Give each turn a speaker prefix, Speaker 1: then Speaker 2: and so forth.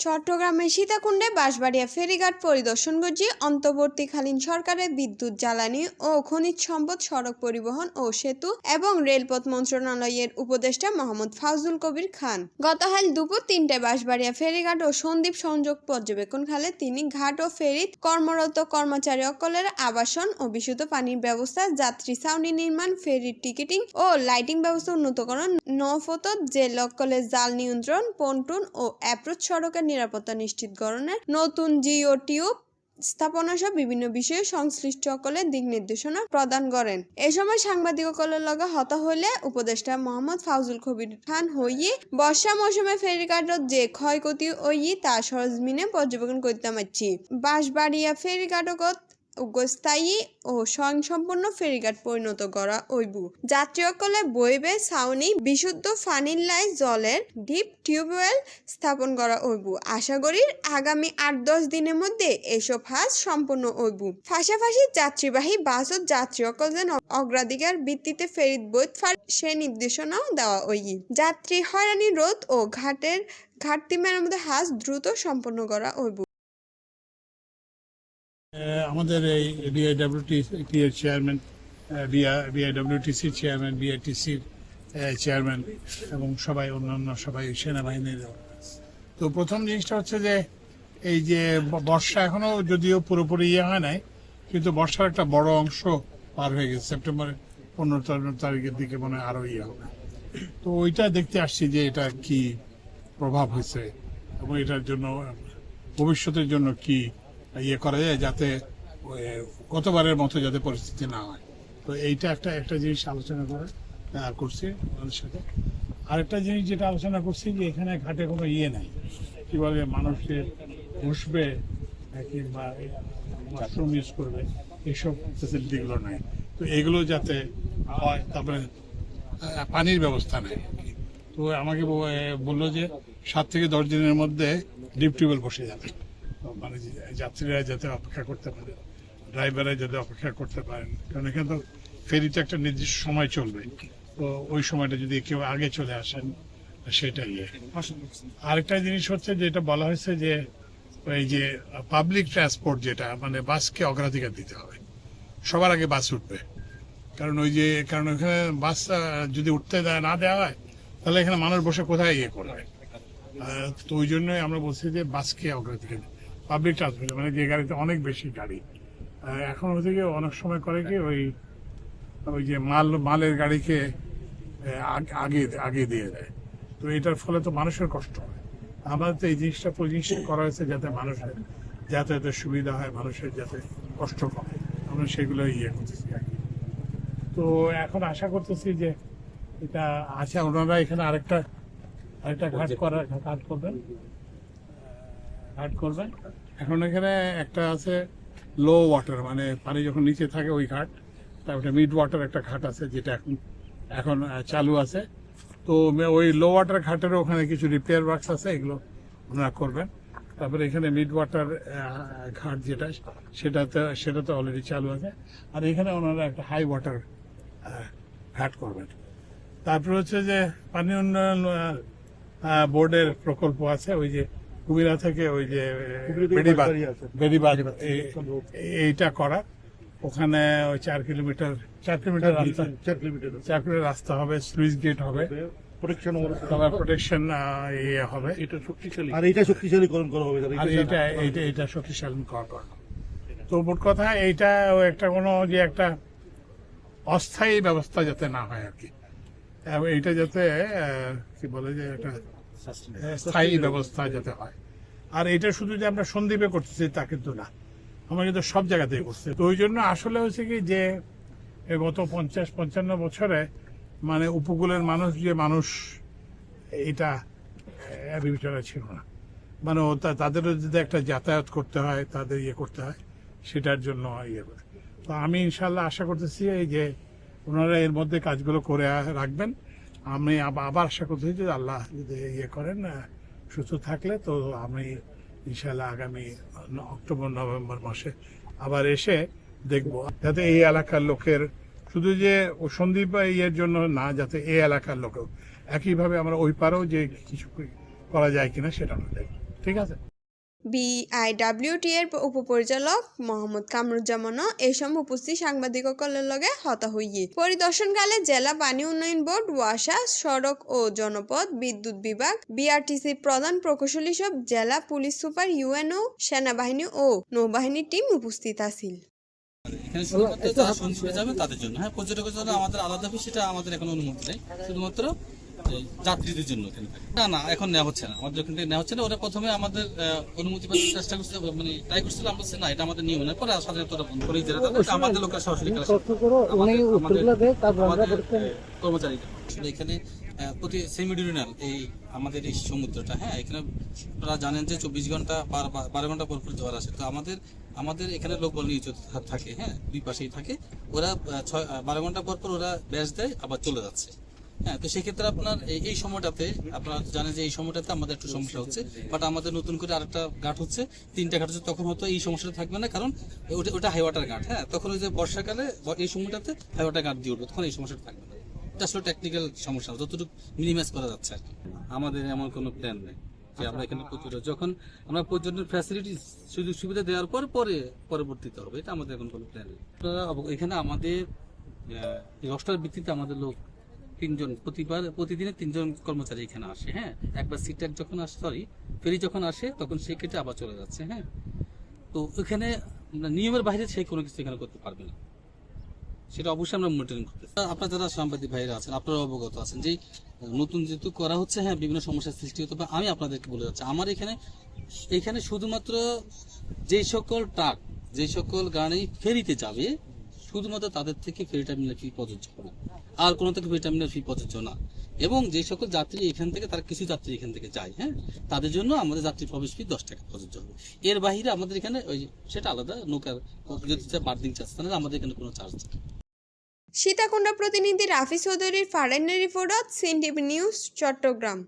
Speaker 1: চট্টগ্রামের সীতাকুণ্ডে বাঁশবাড়িয়া ফেরিঘাট পরিদর্শন করছে অন্তর্বর্তীকালীন সরকারের বিদ্যুৎ, জ্বালানি ও খনিজ সম্পদ, সড়ক পরিবহন ও সেতু এবং রেলপথ মন্ত্রণালয়ের উপদেষ্টা মোহাম্মদ ফাউজুল কবির খান। গতকাল দুপুর ৩টায় বাঁশবাড়িয়া ফেরিঘাট ও সন্দ্বীপ সংযোগ পর্যবেক্ষণকালে তিনি ঘাট ও ফেরিত কর্মরত কর্মচারী অকলের আবাসন ও বিশুদ্ধ পানির ব্যবস্থা, যাত্রী ছাউনি নির্মাণ, ফেরির টিকিটিং ও লাইটিং ব্যবস্থা উন্নতকরণ, নৌপথ জেল অকলের জাল নিয়ন্ত্রণ, পন্টুন ও অ্যাপ্রোচ সড়কের নিরাপত্তা নিশ্চিতকরণের নতুন জিও টিউব স্থাপনা সহ বিভিন্ন বিষয়ে সংশ্লিষ্ট সকলের দিক নির্দেশনা প্রদান করেন। এ সময় সাংবাদিকসকলের লগে হতা হইলে উপদেষ্টা মোহাম্মদ ফাউজুল কবির খান হইয়ে বর্ষা মৌসুমে ফেরিঘাটত যে ক্ষয়ক্ষতি হইয়ে তা সরজমিনে পর্যবেক্ষণ করতে পারছি। বাঁশবাড়িয়া ফেরিঘাটত স্থায়ী ও স্বয়ংসম্পূর্ণ ফেরিঘাট পরিণত করা হইব। যাত্রীসকলে বইবে ছাউনি, বিশুদ্ধ পানির লাই, জলের ডিপ টিউবওয়েল স্থাপন করা হইব। আশা করি আগামী ৮-১০ দিনের মধ্যে এসব কাজ সম্পন্ন হইব। পাশাপাশি যাত্রীবাহী বাসত যাত্রীসকল যেন অগ্রাধিকার ভিত্তিতে ফেরিত বইত পারে সে নির্দেশনাও দেওয়া হইব। যাত্রী হয়রানি রোধ ও ঘাটতি মেরামতের কাজ দ্রুত সম্পন্ন করা হইব।
Speaker 2: আমাদের এই বিআইডব্লিউটিসি এর চেয়ারম্যান, বিআইডব্লিউটিসির চেয়ারম্যান, বিআইটিসির চেয়ারম্যান এবং সবাই অন্যান্য সবাই সেনাবাহিনীর। তো প্রথম জিনিসটা হচ্ছে যে এই যে বর্ষা এখনো যদিও পুরোপুরি হয় নাই, কিন্তু বর্ষার একটা বড় অংশ পার হয়ে গেছে। সেপ্টেম্বরের 15 তারিখের দিকে মনে হয় আরো হবে। তো ওইটা দেখতে আসছি যে এটা কি প্রভাব হয়েছে এবং এটার জন্য ভবিষ্যতের জন্য কি করা যায় যাতে গতবারের মতো যাতে পরিস্থিতি না হয়। তো এইটা একটা জিনিস আলোচনা করছি আমাদের সাথে। আরেকটা জিনিস যেটা আলোচনা করছি যে এখানে ঘাটে কোনো নাই, কি বলে মানুষের বসবে কিংবা ওয়াশরুম ইউজ করবে, এইসব ফেসিলিটিগুলো নাই। তো এগুলো যাতে হয়, তারপরে পানির ব্যবস্থা নেই। তো আমাকে বললো যে 7 থেকে 10 দিনের মধ্যে ডিপ টিউবওয়েল বসে যাবে, মানে যাত্রীরা যাতে অপেক্ষা করতে পারে, ড্রাইভাররা যাতে অপেক্ষা করতে পারেন, কারণ এখানে তো ফেরিতে একটা নির্দিষ্ট সময় চলবে। তো ওই সময়টা যদি কেউ আগে চলে আসেন সেটাই। আরেকটা জিনিস হচ্ছে যেটা বলা হয়েছে যে এই যে পাবলিক ট্রান্সপোর্ট, যেটা মানে বাসকে অগ্রাধিকার দিতে হবে, সবার আগে বাস উঠবে। কারণ ওখানে বাস যদি উঠতে না দেওয়া হয় তাহলে এখানে মানুষ বসে কোথায় করবে। তো ওই জন্যই আমরা বলছি যে বাসকে অগ্রাধিকার, পাবলিক ট্রান্সপোর্ট মানে যে গাড়িতে অনেক বেশি গাড়ি। এখন হচ্ছে কি অনেক সময় করে কি ওই যে মালের গাড়িকে আগে দিয়ে দেয়। তো এটার ফলে তো মানুষের কষ্ট হয়। আমাদের তো এই জিনিসটা করা হয়েছে যাতে মানুষের যাতায়াতের সুবিধা হয়, মানুষের যাতে কষ্ট কমে, আমরা সেগুলো করতেছি আর কি। তো এখন আশা করতেছি যে এটা আছে, ওনারা এখানে আরেকটা ঘাট করবেন। এখন এখানে একটা আছে লো ওয়াটার, মানে পানি যখন নিচে থাকে ওই ঘাট। তারপরে মিড ওয়াটার একটা ঘাট আছে যেটা এখন চালু আছে। তো ওই লো ওয়াটার ঘাটেরও ওখানে কিছু রিপেয়ার ওয়ার্কস আছে, এগুলো ওনারা করবেন। তারপরে এখানে মিড ওয়াটার ঘাট যেটা সেটাতে অলরেডি চালু আছে। আর এখানে ওনারা একটা হাই ওয়াটার ঘাট করবেন। তারপরে হচ্ছে যে পানি উন্নয়ন বোর্ডের প্রকল্প আছে, ওই যে কুমিরা থেকে ওই যে বেড়িবাঁধ এইটা করা। ওখানে ওই 4 কিলোমিটার রাস্তা হবে, স্লুইস গেট হবে, প্রোটেকশন হবে, এটা শক্তিশালীকরণ করা হবে, এটা শক্তিশালী করা। তো মোট কথা এইটা একটা কোনো যে একটা অস্থায়ী ব্যবস্থা যাতে না হয় আর কি, এইটা যাতে কি বলে যে একটা স্থায়ী ব্যবস্থা যাতে হয়। আর এটা শুধু যে আমরা সন্দ্বীপে করতেছি তা কিন্তু না, আমরা কিন্তু সব জায়গাতেই করছি। তো ওই জন্য আসলে হয়েছে কি যে গত 50-55 বছরে মানে উপকূলের মানুষ এটা বিবেচনা ছিল না, মানে তাদেরও যদি একটা যাতায়াত করতে হয়, তাদের করতে হয়, সেটার জন্য করে। তো আমি ইনশাল্লাহ আশা করতেছি এই যে ওনারা এর মধ্যে কাজগুলো করে রাখবেন। আমি আবার আশা করতেছি যে আল্লাহ যদি করেন সুস্থ থাকলে, তো আমি ইনশাল্লাহ আগামী অক্টোবর-নভেম্বর মাসে আবার এসে দেখবো, যাতে এই এলাকার লোকের শুধু যে সন্দ্বীপ জন্য না, যাতে এই এলাকার লোকেও একইভাবে আমরা ওই পারেও যে কিছু করা যায় কিনা সেটা আমরা দেখবো। ঠিক আছে।
Speaker 1: বিআইডব্লিউটি এর উপপরিচালক মোহাম্মদ কামরুজ্জামানও এই সময় উপস্থিত সাংবাদিকসকলের লগে হতা হইয়ে পরিদর্শনকালে জেলা পানি উন্নয়ন বোর্ড, ওয়াসা, সড়ক ও জনপথ বিদ্যুৎ বিভাগ, বিআরটিসির প্রধান প্রকৌশলী সব জেলা পুলিশ সুপার, ইউএনও, সেনাবাহিনী ও নৌবাহিনীর টিম উপস্থিত আছিল।
Speaker 3: এখানে শুধুমাত্র যারা সন্দ্বীপে যাবে তাদের জন্য, হ্যাঁ, পর্যটকের জন্য আমাদের আলাদা হবে, সেটা আমাদের এখন অনুমতি নেই, শুধুমাত্র যাত্রীদের জন্য এখানে থাকে। না, এখন নেওয়া হচ্ছে না, আমাদের ওখান থেকে নেওয়া হচ্ছে না। ওরা প্রথমে আমাদের অনুমতি পাওয়ার চেষ্টা করছে, মানে ট্রাই করছিল, আমরা বলছি না, এটা আমাদের নিয়ম নয়। পরে সাধারণত ওরা বন্ধ করে দিয়েছে, আমাদের লোকেরা সরাসরি কর্মচারী এখানে প্রতি সেমিডিউরিনাল এই আমাদের এই সমুদ্রটা, হ্যাঁ, এখানে আপনারা জানেন যে 24 ঘন্টা 12 ঘন্টা পর জোয়ার আসে। তো আমাদের এখানে লোকবল নিয়োজিত থাকে, হ্যাঁ, দুই পাশেই থাকে। ওরা 12 ঘন্টা পর ওরা ব্যাচ দেয়, আবার চলে যাচ্ছে। হ্যাঁ, তো সেক্ষেত্রে আপনার এই সময়টাতে আপনারা জানেন যে এই সময়টাতে আমাদের একটু সমস্যা হচ্ছে, বাট আমাদের নতুন করে আরেকটা ঘাট হচ্ছে, 3টা ঘাট হচ্ছে। তখন হয়তো এই সমস্যাটা থাকবে না, কারণ ওটা হাই ওয়াটার ঘাট। হ্যাঁ, তখন ওই যে বর্ষাকালে এই সময়টাতে হাই ওয়াটার ঘাট দিয়ে উঠবে, তখন এই সমস্যাটা থাকবে না। এটা আসলে টেকনিক্যাল সমস্যা, যতটুকু মিনিমাইজ করা যাচ্ছে আর কি। আমাদের এমন কোনো প্ল্যান নেই যে আমরা এখানে যখন আমরা পর্যটন ফ্যাসিলিটি সুযোগ সুবিধা দেওয়ার পরবর্তীতে হবে, এটা আমাদের এখন কোনো প্ল্যান নেই। এখানে আমাদের রোস্টার ভিত্তিতে আমাদের লোক 3জন, প্রতিদিনে 3জন কর্মচারী এখানে আসে। হ্যাঁ, একবার সিট্যাক যখন ফেরি যখন আসে, তখন সে কেটে আবার চলে যাচ্ছে। হ্যাঁ, তো এখানে নিয়মের বাইরে সে কোনো কিছু এখানে করতে পারবে না, সেটা অবশ্যই আমরা মনিটরিং করতেছি। আপনার যারা সাংবাদিক ভাইরা আছেন, আপনারা অবগত আছেন যে নতুন যেহেতু করা হচ্ছে, হ্যাঁ, বিভিন্ন সমস্যার সৃষ্টি হতে পারে। আমি আপনাদেরকে বলে যাচ্ছি, আমার এখানে শুধুমাত্র যেই সকল গাড়ি ফেরিতে যাবে, শুধুমাত্র তাদের থেকে ফেরি টার্মিনাল ফি প্রযোজ্য হবে, আর কোনো থেকে ফেরি টার্মিনাল ফি প্রযোজ্য না। এবং যে সকল যাত্রী এখান থেকে, তার কিছু যাত্রী এখান থেকে যায়, হ্যাঁ, তাদের জন্য আমাদের যাত্রী প্রবেশ ফি 10 টাকা প্রযোজ্য হবে। এর বাইরে আমাদের এখানে সেটা আলাদা, নৌকার যদি বার্দিং চার্জ, তাহলে আমাদের এখানে কোনো চার্জ নেই।
Speaker 1: সীতাকুণ্ড প্রতিনিধি রাফি চৌধুরীর ফারেনের রিপোর্ট, সিএনটিভি নিউজ, চট্টগ্রাম।